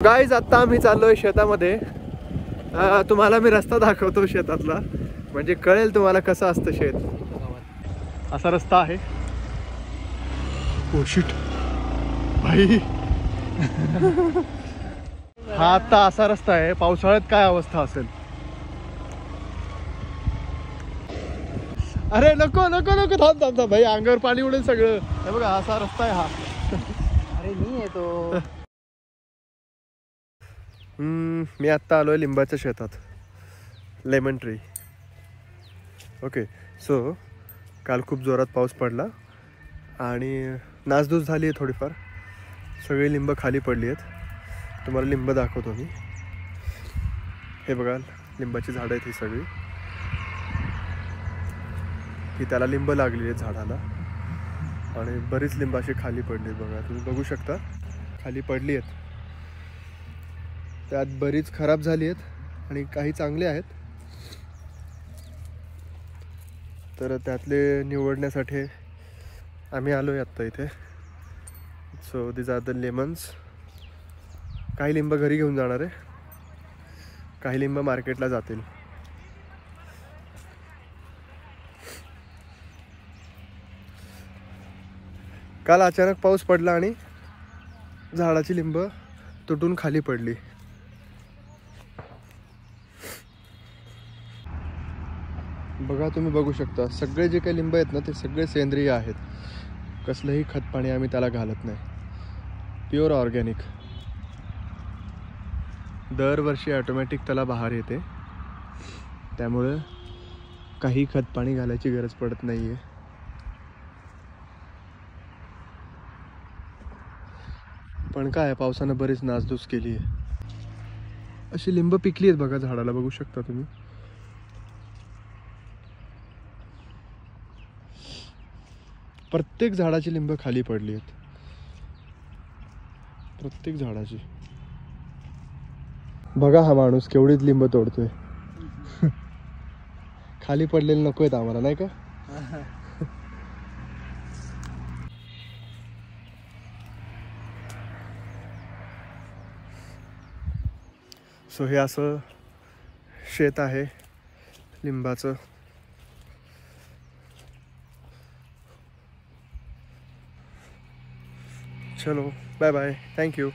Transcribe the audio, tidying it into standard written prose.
Guys आता आम्ही चाललोय शेतामध्ये. तुम्हाला मी रस्ता दाखवतो शेतातला, म्हणजे कळेल तुम्हाला कसं असतं शेत. असा रस्ता आहे. ओ शिट भाई हा आता असा रस्ता आहे. पावसाळ्यात काय अवस्था असेल. अरे नको नको नको, थांब थांब थांब भाई, अंगावर पाणी उडेल सगळं. हे बघा असा रस्ता आहे हा. अरे मी येतो. मी आत्ता आलोय लिंबाच्या शेतात, लेमन ट्री. ओके, सो काल खूप जोरात पाऊस पडला आणि नासधूस झाली आहे थोडीफार. सगळी लिंब खाली पडली आहेत. तुम्हाला लिंब दाखवतो मी. हे बघा लिंबाची झाडं आहेत ही सगळी. ही त्याला लिंब लागलेली आहेत झाडाला, आणि बरीच लिंब अशी खाली पडली आहेत. बघा तुम्ही बघू शकता, खाली पडली आहेत. त्यात बरीच खराब झाली आहेत आणि काही चांगले आहेत. तर त्यातले निवडण्यासाठी आम्ही आलो आहे आत्ता इथे. So this are the lemons. काही लिंब घरी घेऊन जाणार आहे, काही लिंब मार्केटला जातील. काल अचानक पाऊस पडला आणि झाडाची लिंब तुटून खाली पडली. बघा तुम्ही बघू शकता, सगळे जे काही लिंब आहेत ना ते सगळे सेंद्रिय आहेत. कसलंही खत पाणी आम्ही त्याला घालत नाही. Pure organic. दरवर्षी ऑटोमॅटिक त्याला बहार येते, त्यामुळे काही खत पाणी घालायची गरज पडत नाही आहे. पण काय पावसानं बरीच नासधूस केली आहे. अशी लिंब पिकली आहेत बघा झाडाला, बघू शकता तुम्ही. प्रत्येक झाडाची लिंब खाली पडली आहेत, प्रत्येक झाडाची. बघा हा माणूस केवढीच लिंब तोडतोय. खाली पडलेले नको आहेत आम्हाला, नाही का. सो हे असं शेत आहे लिंबाचं. चलो बाय बाय, थँक्यू.